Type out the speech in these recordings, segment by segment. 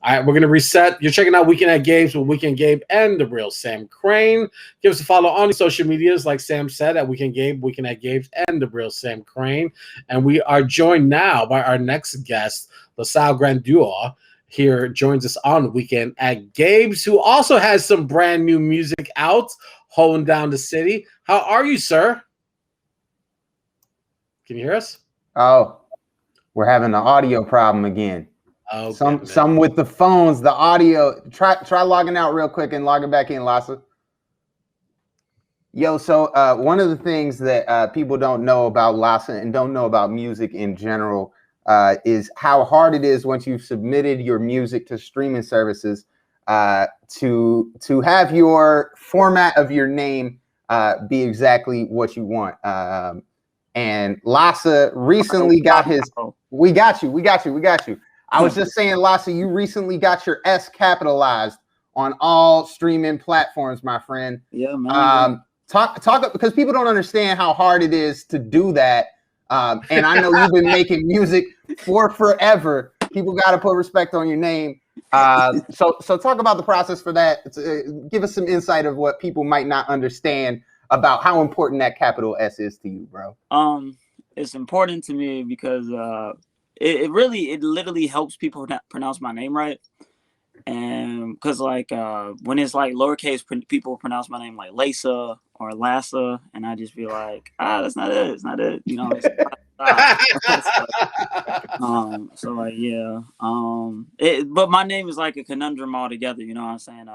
All right, we're going to reset. You're checking out Weekend at Gabe's with Weekend Gabe and the real Sam Crane. Give us a follow on the social medias, like Sam said, at Weekend Gabe, Weekend at Gabe's, and the real Sam Crane. And we are joined now by our next guest, LaSalle Grandeur. Here joins us on Weekend at Gabe's, who also has some brand new music out, holding down the city. How are you, sir? Can you hear us? Oh, we're having an audio problem again. Okay, some with the phones, the audio. Try logging out real quick and logging back in, LaSa. Yo, so one of the things that people don't know about LaSa and don't know about music in general is how hard it is once you've submitted your music to streaming services to have your format of your name be exactly what you want. And LaSa recently got his. We got you. I was just saying, LaSa, you recently got your S capitalized on all streaming platforms, my friend. Yeah, man. Talk because people don't understand how hard it is to do that. And I know you've been making music for forever. People got to put respect on your name. So talk about the process for that. Give us some insight of what people might not understand about how important that capital S is to you, bro. It's important to me because it literally helps people pronounce my name right. And because when it's like lowercase, people pronounce my name like LaSa or LaSa, and I just be like, that's not it. It's not it. You know. But my name is like a conundrum altogether. You know what I'm saying?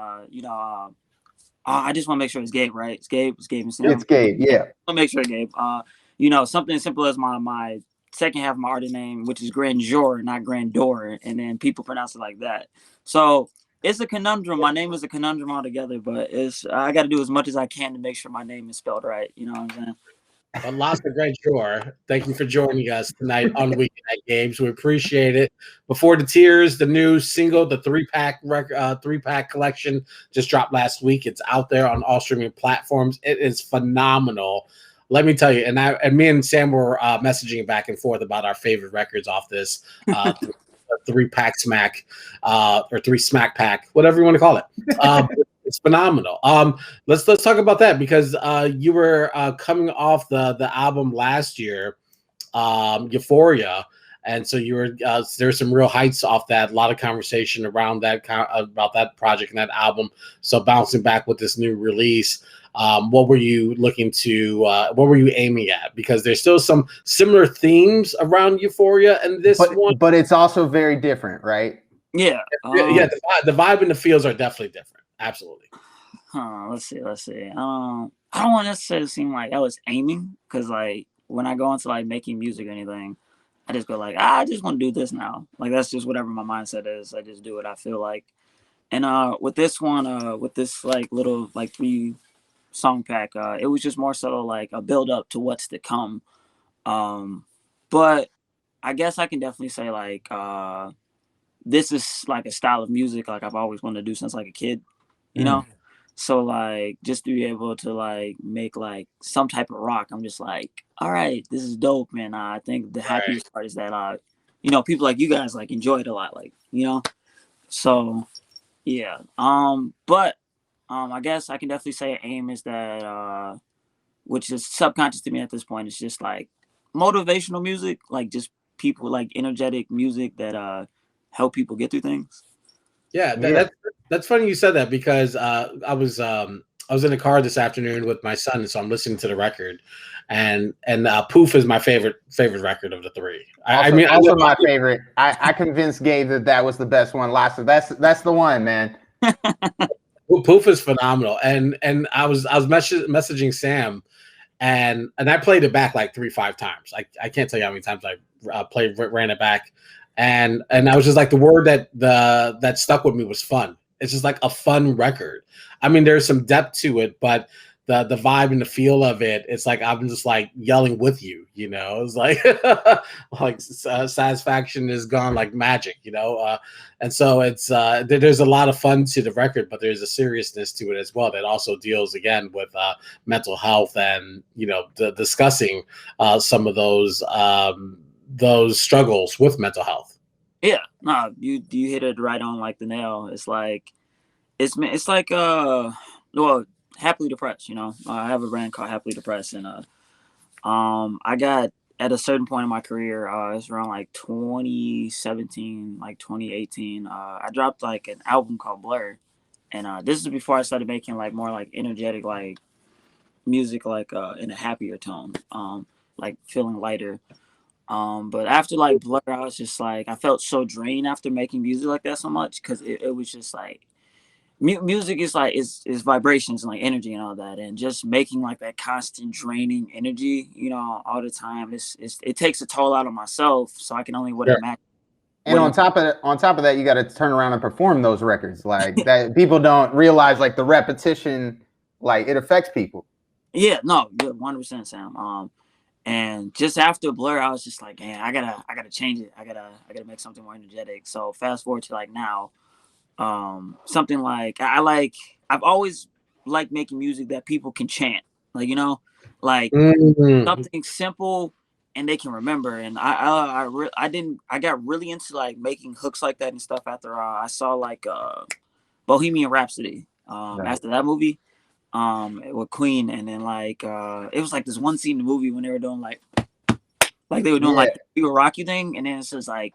I just want to make sure it's Gabe, right? It's Gabe and Sam. It's Gabe, yeah. I'll make sure Gabe. Something as simple as my second half of my artist name, which is Grandeur, not Grandeur, and then people pronounce it like that. So it's a conundrum. My name is a conundrum altogether, but I got to do as much as I can to make sure my name is spelled right. You know what I'm saying? Well, LaSa Grandeur, thank you for joining us tonight on Weekend at Gabe's. We appreciate it. Before the Tears, the new single, the three-pack collection just dropped last week. It's out there on all streaming platforms. It is phenomenal. Let me tell you, and me and Sam were messaging back and forth about our favorite records off this three-pack smack or three-smack pack, whatever you want to call it. It's phenomenal. Let's talk about that because you were coming off the album last year, Euphoria, and so you were there's some real heights off that. A lot of conversation around that about that project and that album. So bouncing back with this new release. What were you looking to? What were you aiming at? Because there's still some similar themes around Euphoria and this one, but it's also very different, right? Yeah, the vibe and the feels are definitely different. Absolutely. Let's see. I don't want to necessarily seem like I was aiming because when I go into making music or anything, I just go I just want to do this now. That's just whatever my mindset is. I just do what I feel like. And with this one, with this little 3 song pack, it was just more so a build up to what's to come. But I guess I can definitely say this is a style of music I've always wanted to do since a kid, you know. So just to be able to make some type of rock, I'm just all right, this is dope, man. I think the happiest part is that people like you guys enjoy it a lot, so yeah. But I guess I can definitely say aim is that which is subconscious to me at this point. It's just motivational music, just people energetic music that help people get through things. Yeah, that's funny you said that because I was in the car this afternoon with my son, so I'm listening to the record, and Poof is my favorite record of the 3. Also my favorite. I convinced Gabe that was the best one. LaSa, that's the one, man. Poof is phenomenal, and I was messaging Sam, and I played it back 3-5 times. I can't tell you how many times I ran it back. And I was just the word that stuck with me was fun. It's just a fun record. I mean, there's some depth to it, but the vibe and the feel of it, it's I'm just yelling with you, you know. It's satisfaction is gone like magic, you know. And so it's there's a lot of fun to the record, but there's a seriousness to it as well that also deals again with mental health and discussing some of those struggles with mental health. Yeah, no, you hit it right on like the nail. It's like it's like well, Happily Depressed. You know, I have a brand called Happily Depressed, and I got at a certain point in my career, it's around like 2017, like 2018. I dropped like an album called Blur, and this is before I started making like more like energetic like music, like in a happier tone, like feeling lighter. But after like Blur, I was just like I felt so drained after making music like that so much because it was just like music is like is vibrations and like energy and all that, and just making like that constant draining energy, you know, all the time. It takes a toll out on myself, so I can only what Sure. imagine. And What on top of that, you got to turn around and perform those records. Like that, people don't realize like the repetition, like it affects people. Yeah, no, good, 100%, Sam. And just after Blur, I was just like, man, I gotta change it. I gotta make something more energetic. So fast forward to like now, something like I've always liked making music that people can chant, like, you know, like Mm. something simple and they can remember. And I got really into like making hooks like that and stuff after I saw like Bohemian Rhapsody. Right. After that movie, with Queen, and then like it was like this one scene in the movie when they were doing like they were doing Yeah. like the "We Will Rock You" thing, and then it's just like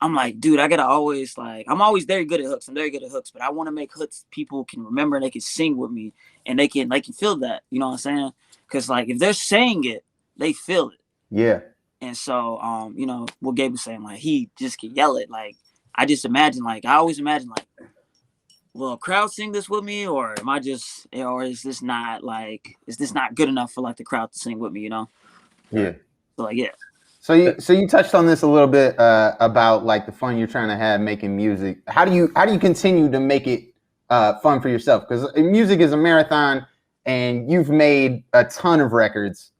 I'm like, dude, I gotta always like I'm always very good at hooks. I'm very good at hooks, but I want to make hooks people can remember and they can sing with me and they can feel that. You know what I'm saying? Because like if they're saying it, they feel it. Yeah. And so you know what Gabe was saying, like he just can yell it. Like I just imagine, like I always imagine, like, will a crowd sing this with me, or am I just, or is this not good enough for like the crowd to sing with me? You know? Yeah. So like yeah. So you touched on this a little bit about like the fun you're trying to have making music. How do you continue to make it fun for yourself? Because music is a marathon, and you've made a ton of records.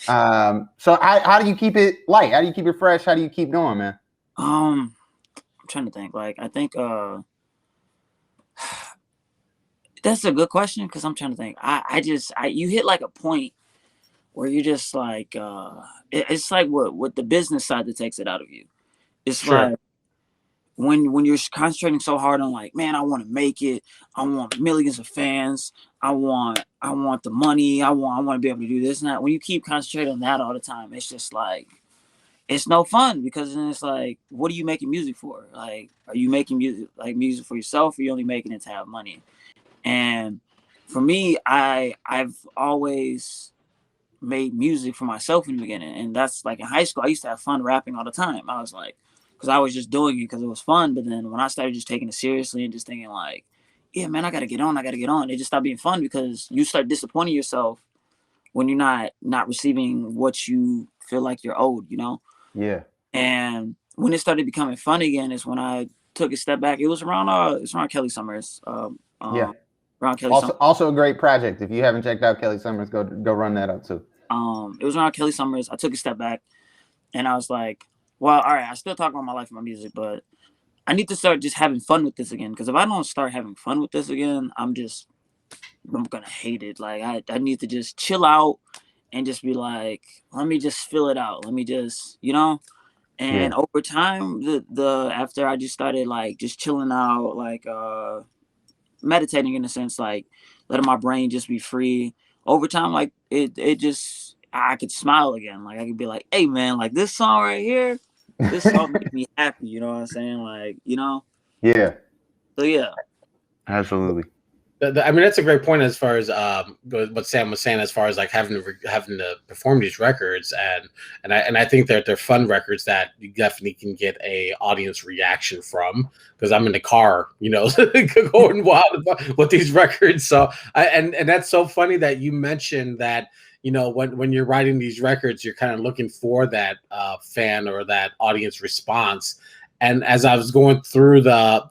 So how do you keep it light? How do you keep it fresh? How do you keep going, man? I'm trying to think. Like I think that's a good question because I'm trying to think. You hit like a point where you're just like it's like what the business side that takes it out of you. It's Sure. like when you're concentrating so hard on like, man, I want to make it, I want millions of fans, I want the money, I want to be able to do this and that. When you keep concentrating on that all the time, it's just like it's no fun because then it's like, what are you making music for? Like, are you making music for yourself, or are you only making it to have money? And for me, I've always made music for myself in the beginning, and that's like in high school. I used to have fun rapping all the time. I was like, because I was just doing it because it was fun. But then when I started just taking it seriously and just thinking like, yeah, man, I gotta get on. It just stopped being fun because you start disappointing yourself when you're not receiving what you feel like you're owed, you know. Yeah. And when it started becoming fun again is when I took a step back. It was around it's around Kelly Summers. Yeah. Around Kelly Summers. Also a great project. If you haven't checked out Kelly Summers, go run that up too. It was around Kelly Summers. I took a step back and I was like, well, all right, I still talk about my life and my music, but I need to start just having fun with this again. Because if I don't start having fun with this again, I'm gonna hate it. Like I need to just chill out and just be like, let me just fill it out. Let me just, you know. Yeah. And over time, the after I just started like just chilling out, like meditating in a sense, like letting my brain just be free. Over time, like it just I could smile again. Like I could be like, hey man, like this song right here, this song made me happy. You know what I'm saying? Like, you know. Yeah. So yeah. Absolutely. I mean, that's a great point as far as what Sam was saying, as far as like having to perform these records, and I think that they're fun records that you definitely can get a audience reaction from, because I'm in the car, you know, going wild with these records. So and that's so funny that you mentioned that, you know, when you're writing these records, you're kind of looking for that fan or that audience response. And as I was going through the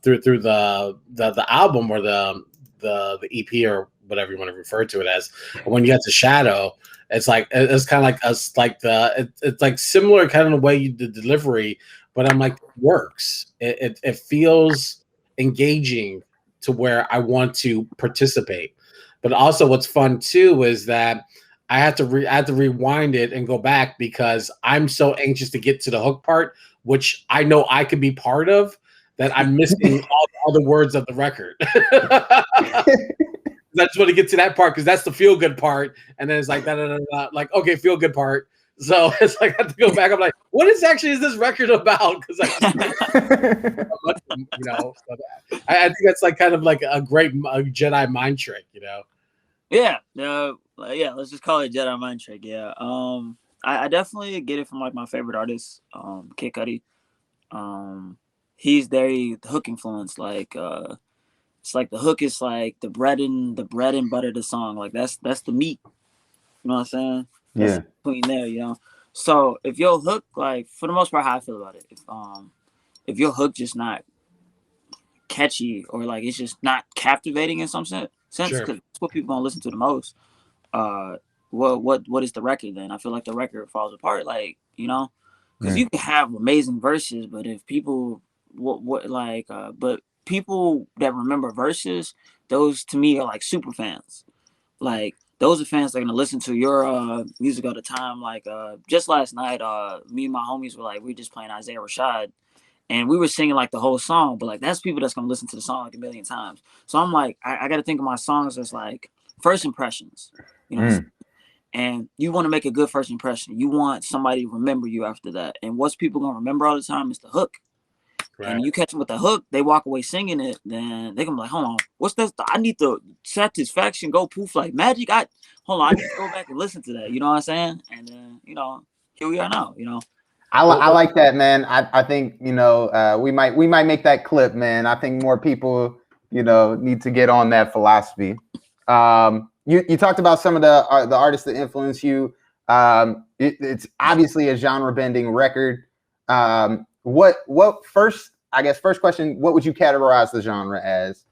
album or the EP or whatever you want to refer to it as, when you get to Shadow, it's kind of like us, like it's like similar kind of the way you did delivery, but I'm like, it works. It feels engaging to where I want to participate. But also what's fun too is that I have to rewind it and go back because I'm so anxious to get to the hook part which I know I could be part of, that I'm missing all the other words of the record. I just want to get to that part because that's the feel good part, and then it's like da, da, da, da, like okay, feel good part. So it's like I have to go back. I'm like, what is this record about? Because you know, so I think that's like kind of like a great Jedi mind trick, you know. Yeah, yeah. Let's just call it Jedi mind trick. Yeah. I definitely get it from like my favorite artist, Kid Cudi. He's very hook influence. Like, it's like the hook is like the bread and butter of the song. Like that's the meat. You know what I'm saying? That's Yeah. between there, you know. So if your hook, like for the most part, how I feel about it, if your hook just not catchy or like it's just not captivating in some sense, because that's what people gonna listen to the most. What is the record then? I feel like the record falls apart. Like, you know, because you can have amazing verses, but if people but people that remember verses, those to me are like super fans. Like those are fans that are gonna listen to your music all the time. Like just last night, me and my homies were like, we just playing Isaiah Rashad, and we were singing like the whole song. But like that's people that's gonna listen to the song like a million times. So I'm like, I got to think of my songs as like first impressions, you know. And you want to make a good first impression. You want somebody to remember you after that. And what's people gonna remember all the time is the hook. Right. And you catch them with the hook, they walk away singing it, then they can be like, hold on, what's this? I need the satisfaction, go poof like magic. I need to go back and listen to that. You know what I'm saying? And then, you know, here we are now, you know. I like that, man. I think, you know, we might make that clip, man. I think more people, you know, need to get on that philosophy. You talked about some of the artists that influence you. It's obviously a genre bending record. What first question, what would you categorize the genre as?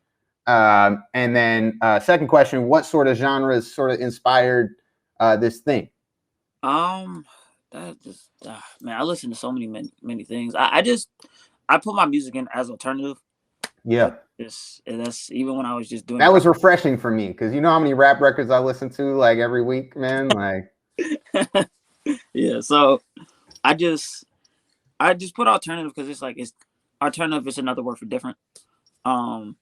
And then second question, what sort of genres sort of inspired this thing? That just man, I listen to so many things. I put my music in as alternative. Yeah. That's even when I was just doing that was refreshing for me, because you know how many rap records I listen to like every week, man. Like yeah, so I just put alternative because it's like it's alternative is another word for different. And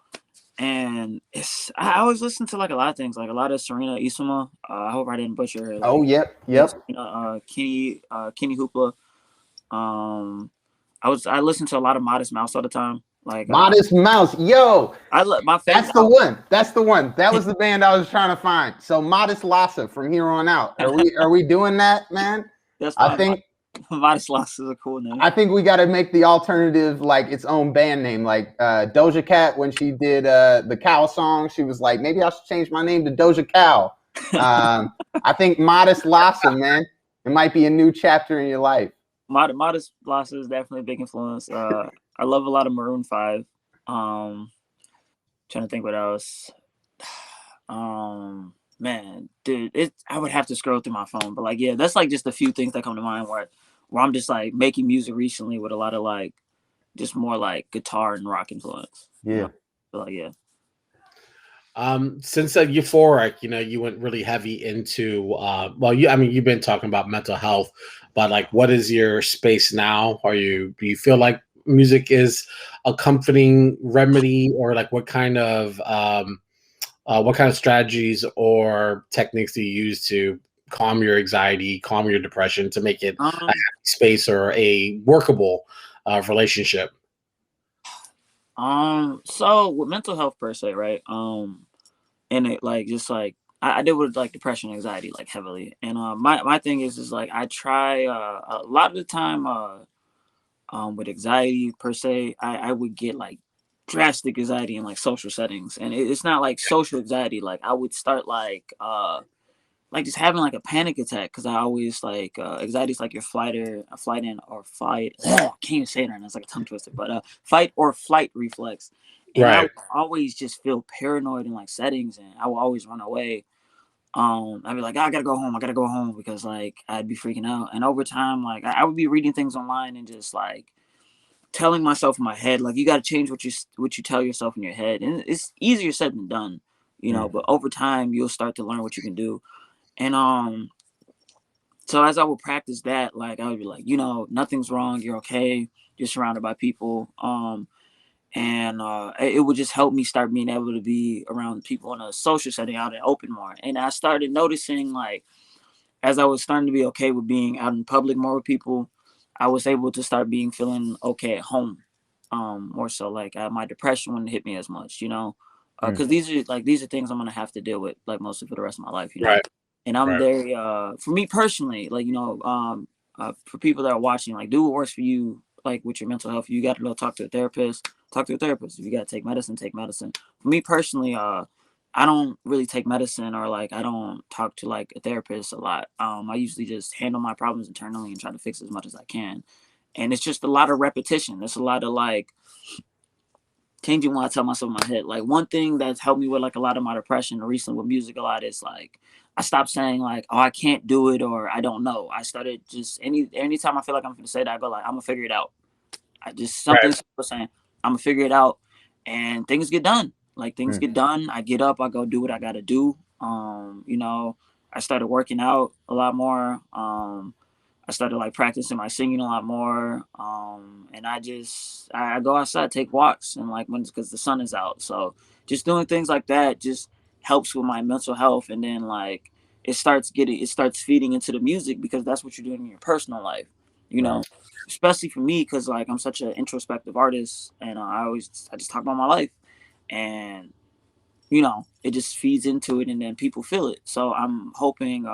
I always listen to like a lot of things, like a lot of Serena Isuma. I hope I didn't butcher her. Like, oh yep. Kenny Hoopla. I listen to a lot of Modest Mouse all the time. Like Modest Mouse, yo. My favorite. That's the one. That's the one. That was the band I was trying to find. So Modest LaSa from here on out. Are we doing that, man? That's I think Modest LaSa is a cool name. I think we got to make the alternative like its own band name. Like Doja Cat, when she did the Cow song, she was like, maybe I should change my name to Doja Cow. I think Modest LaSa, man, it might be a new chapter in your life. Modest LaSa is definitely a big influence. I love a lot of Maroon 5. Trying to think what else. Man, dude, I would have to scroll through my phone, but like, yeah, that's like just a few things that come to mind where I'm just like making music recently with a lot of like just more like guitar and rock influence. Yeah. You know? So, like, yeah. Since Euphoric, you know, you went really heavy into you've been talking about mental health, but like, what is your space now? Do you feel like music is a comforting remedy, or like what kind of strategies or techniques do you use to calm your anxiety, calm your depression, to make it a happy space or a workable relationship? So with mental health per se, right? And it like just like I deal with like depression, anxiety like heavily, and my thing is like I try a lot of the time with anxiety per se, I would get like drastic anxiety in like social settings, and it's not like social anxiety. Like I would start like just having like a panic attack, because I always like anxiety is like your fight. I can't even say it right now. It's like a tongue twister, but fight or flight reflex. And right. I always just feel paranoid in like settings, and I will always run away. I'd be like, I gotta go home because like I'd be freaking out. And over time, like I would be reading things online and just like telling myself in my head, like, you got to change what you tell yourself in your head. And it's easier said than done, you know, but over time you'll start to learn what you can do. And So as I would practice that, like I would be like, nothing's wrong, you're okay, you're surrounded by people. And it would just help me start being able to be around people in a social setting, out and open more. And I started noticing, like, as I was starting to be okay with being out in public more with people, I was able to start feeling okay at home. More so, like, my depression wouldn't hit me as much, because these are things I'm gonna have to deal with, like, mostly for the rest of my life, Right. And I'm Right. very for me personally, like, for people that are watching, like, do what works for you, like, with your mental health. If you got to go talk to a therapist, talk to a therapist. If you got to take medicine, take medicine. For me personally, I don't really take medicine, or like I don't talk to like a therapist a lot. I usually just handle my problems internally and try to fix as much as I can. And it's just a lot of repetition. It's a lot of like changing what I tell myself in my head. Like, one thing that's helped me with like a lot of my depression recently with music a lot is like I stopped saying like, oh, I can't do it, or I don't know. I started just anytime I feel like I'm gonna say that, I go like, I'm gonna figure it out. I just something Right. simple saying, I'm gonna figure it out, and things get done. Like, things get done. I get up, I go do what I gotta do. I started working out a lot more. I started like practicing my singing a lot more. And I go outside, take walks, and like because the sun is out. So just doing things like that just helps with my mental health. And then like it starts feeding into the music, because that's what you're doing in your personal life, especially for me, because like I'm such an introspective artist, and I just talk about my life, and it just feeds into it, and then people feel it. So I'm hoping,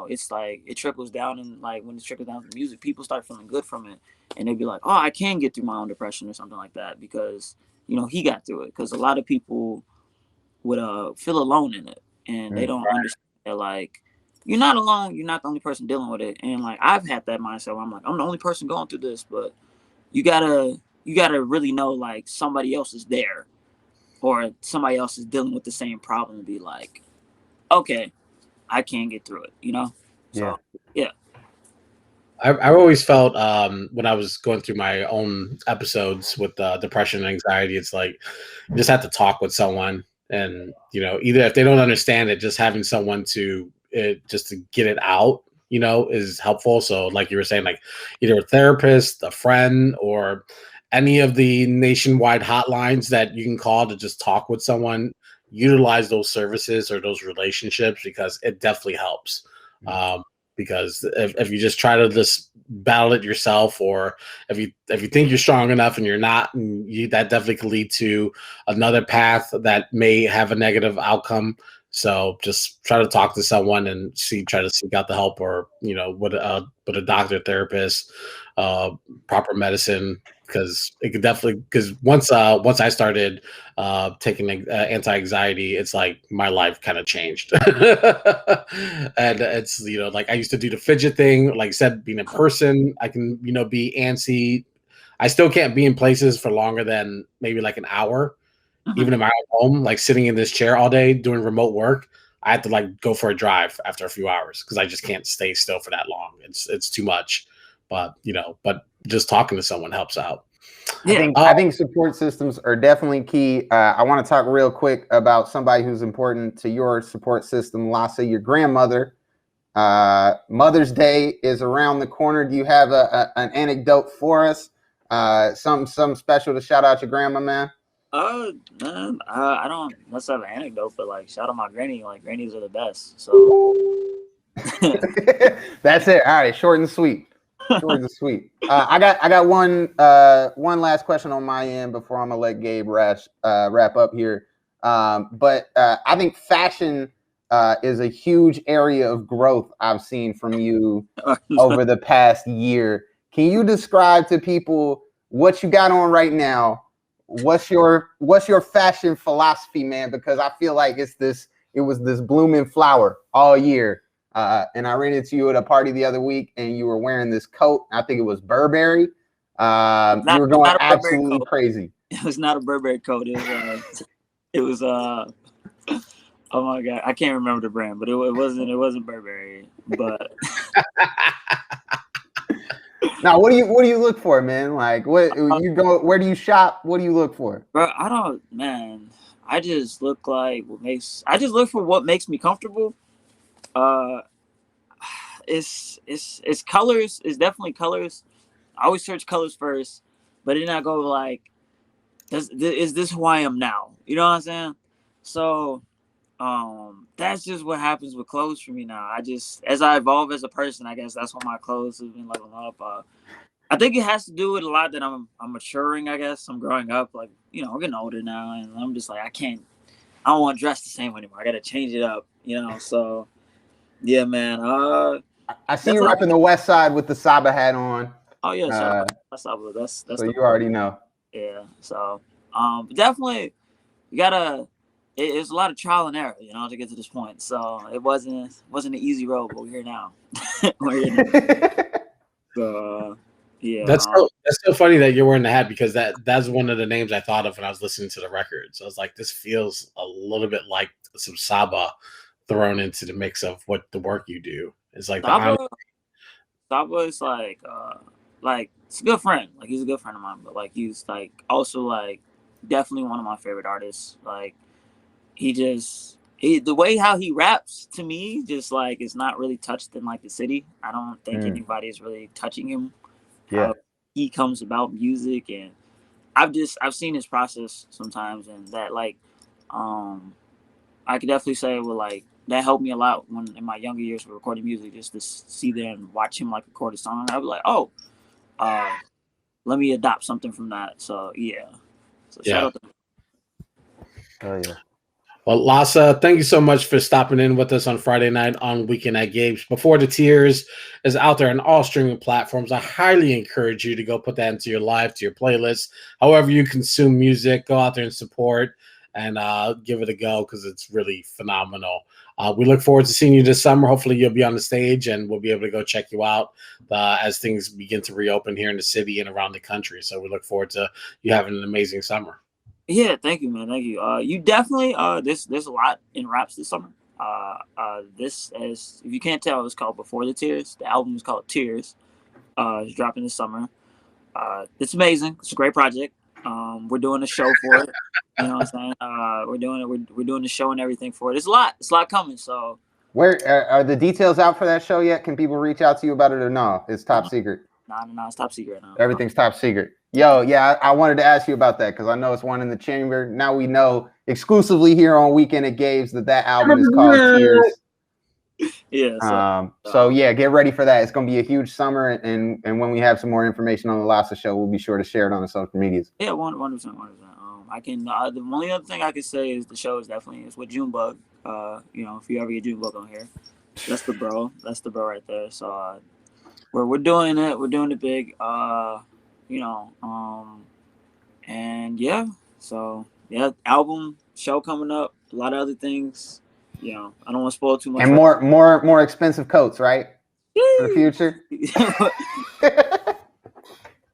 it's like it trickles down, and like when it trickles down to music, people start feeling good from it, and they'd be like, oh, I can get through my own depression or something like that, because he got through it. Because a lot of people would feel alone in it, and they don't understand that, like, you're not alone. You're not the only person dealing with it. And like I've had that mindset where I'm like, I'm the only person going through this, but you gotta really know, like, somebody else is there, or somebody else is dealing with the same problem, and be like, okay, I can get through it, So yeah. I've always felt when I was going through my own episodes with depression and anxiety, it's like you just have to talk with someone, and either if they don't understand it, just having someone just to get it out, is helpful. So like you were saying, like either a therapist, a friend, or any of the nationwide hotlines that you can call to just talk with someone, utilize those services or those relationships, because it definitely helps. Because if you just try to just battle it yourself, or if you think you're strong enough and you're not, that definitely could lead to another path that may have a negative outcome. So just try to talk to someone and try to seek out the help, or with a doctor, therapist, proper medicine, because it could definitely, because once I started taking anti-anxiety, it's like my life kind of changed. And it's like I used to do the fidget thing, like I said, being in person, I can be antsy. I still can't be in places for longer than maybe like an hour, even in my own home, like sitting in this chair all day doing remote work. I have to like go for a drive after a few hours, because I just can't stay still for that long. It's too much. But just talking to someone helps out. Yeah. I think support systems are definitely key. I want to talk real quick about somebody who's important to your support system, LaSa, your grandmother. Mother's Day is around the corner. Do you have an anecdote for us? Something special to shout out your grandma, man? Man, I don't necessarily have an anecdote, but like, shout out my granny. Like, grannies are the best. So that's it. All right, short and sweet. Short and sweet. I got one last question on my end before I'm gonna let Gabe wrap up here. But I think fashion is a huge area of growth I've seen from you over the past year. Can you describe to people what you got on right now? What's your fashion philosophy, man? Because I feel like it was this blooming flower all year. And I ran into you at a party the other week, and you were wearing this coat. I think it was Burberry. You were going absolutely crazy. It was not a Burberry coat. It was oh my God, I can't remember the brand, but it wasn't Burberry. But now, what do you look for, man? Like, where do you shop? What do you look for? Bro, I just look for what makes me comfortable. it's colors. It's definitely colors. I always search colors first, but then I go like, is this who I am now? You know what I'm saying? So that's just what happens with clothes for me now. I just, as I evolve as a person, I guess that's what my clothes have been leveling up. I think it has to do with a lot that I'm maturing. I guess I'm growing up. Like, you know, I'm getting older now, and I'm just like, I don't want to dress the same anymore. I got to change it up. You know, so yeah, man. I see you repping the West Side with the Saba hat on. Oh yeah, shout out. That's so you already know. Yeah. So definitely you gotta. It's a lot of trial and error, you know, to get to this point. So it wasn't an easy road, but we're here now. We're here now. So yeah. That's so funny that you're wearing the hat, because that's one of the names I thought of when I was listening to the record. So I was like, this feels a little bit like some Saba thrown into the mix of what the work you do. It's like Saba is like it's a good friend. Like, he's a good friend of mine, but like he's like also like definitely one of my favorite artists. Like, the way how he raps to me, just like, it's not really touched in like the city. I don't think anybody is really touching him. Yeah, how he comes about music, and I've seen his process sometimes, and that like I could definitely say with like that helped me a lot when in my younger years with recording music, just to see there and watch him like record a song. I'd be like, oh, let me adopt something from that. So yeah. So shout out to him. Oh yeah. Well, LaSa, thank you so much for stopping in with us on Friday night on Weekend at Gabe's. Before the Tears is out there on all streaming platforms. I highly encourage you to go put that into your life, to your playlist. However you consume music, go out there and support and give it a go, because it's really phenomenal. We look forward to seeing you this summer. Hopefully you'll be on the stage and we'll be able to go check you out as things begin to reopen here in the city and around the country. So we look forward to you having an amazing summer. Yeah, thank you, man. Thank you. You definitely there's a lot in raps this summer. This, as if you can't tell, it's called Before the Tears. The album is called Tears. It's dropping this summer. It's amazing. It's a great project. We're doing a show for it. You know what I'm saying? We're doing the show and everything for it. It's a lot coming. So where are the details out for that show yet? Can people reach out to you about it, or no? It's top secret. No, it's top secret now. Everything's top secret. Yo, yeah, I wanted to ask you about that, because I know it's one in the chamber. Now we know exclusively here on Weekend at Gabe's that album is called Tears. Yeah. So yeah, get ready for that. It's gonna be a huge summer, and when we have some more information on the LaSa show, we'll be sure to share it on the social medias. Yeah, 100%. I can. The only other thing I can say is the show is definitely with Junebug. You know, if you ever get Junebug on here, that's the bro. That's the bro right there. So we're doing it. We're doing it big. You know, and yeah. So yeah, album, show coming up. A lot of other things. You know, I don't want to spoil too much. And more expensive coats, right? For the future.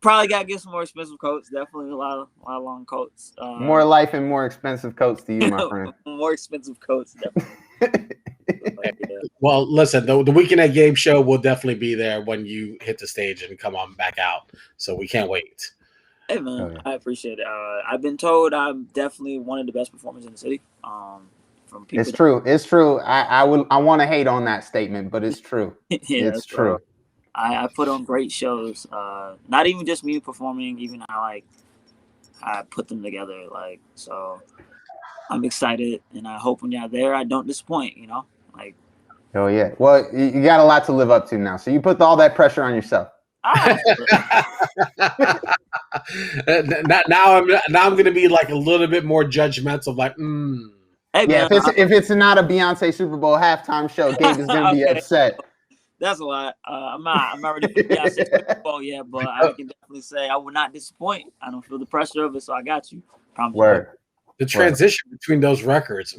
Probably gotta get some more expensive coats. Definitely a lot of long coats. More life and more expensive coats to you, my friend. More expensive coats, definitely. Well, listen, the Weekend at Gabe show will definitely be there when you hit the stage and come on back out. So we can't wait. Hey man, I appreciate it. I've been told I'm definitely one of the best performers in the city. From people. It's true. I want to hate on that statement, but it's true. Yeah, it's true. I put on great shows. Not even just me performing, even I put them together. Like, so I'm excited, and I hope when you're there, I don't disappoint. You know, like. Oh yeah. Well, you got a lot to live up to now, so you put all that pressure on yourself. Now I'm gonna be like a little bit more judgmental, like. Hey, yeah, man, if it's not a Beyonce Super Bowl halftime show, Gabe is gonna be upset. That's a lot. I'm not ready for Beyonce Super Bowl yet, but I can definitely say I will not disappoint. I don't feel the pressure of it, so I got you. Promise. Word. The transition between those records.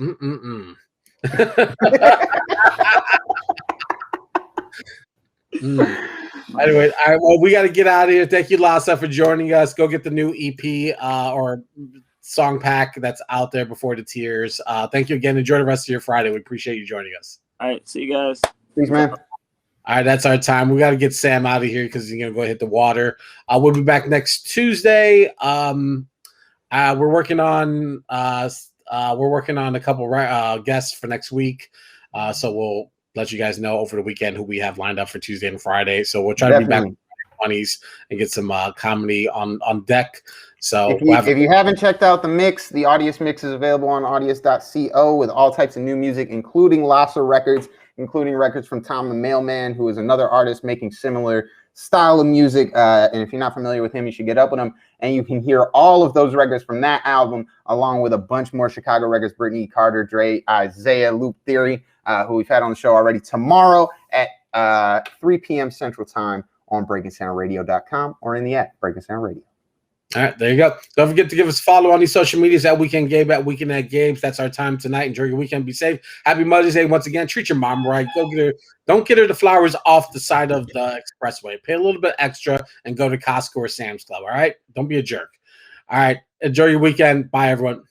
Anyway, all right, well, we got to get out of here. Thank you, LaSa, for joining us. Go get the new EP or song pack that's out there, Before the Tears. Thank you again. Enjoy the rest of your Friday. We appreciate you joining us. All right, see you guys. Thanks, man. All right, that's our time. We got to get Sam out of here because he's gonna go hit the water. We'll be back next Tuesday. We're working on a couple guests for next week. So let you guys know over the weekend who we have lined up for Tuesday and Friday. So we'll try to be back in the 20s and get some comedy on deck. So if you haven't checked out the mix, the Audius mix is available on audius.co with all types of new music, including LaSa records, including records from Tom the Mailman, who is another artist making similar style of music. And if you're not familiar with him, you should get up with him. And you can hear all of those records from that album, along with a bunch more Chicago records, Brittany, Carter, Dre, Isaiah, Loop Theory, who we've had on the show already, tomorrow at 3 p.m. Central Time on breakingsoundradio.com or in the app, Breaking Sound Radio. All right, there you go. Don't forget to give us a follow on these social medias at Weekend Gabe, at Weekend at Gabe's. That's our time tonight. Enjoy your weekend. Be safe. Happy Mother's Day once again. Treat your mom right. Go get her. Don't get her the flowers off the side of the expressway. Pay a little bit extra and go to Costco or Sam's Club. All right. Don't be a jerk. All right. Enjoy your weekend. Bye, everyone.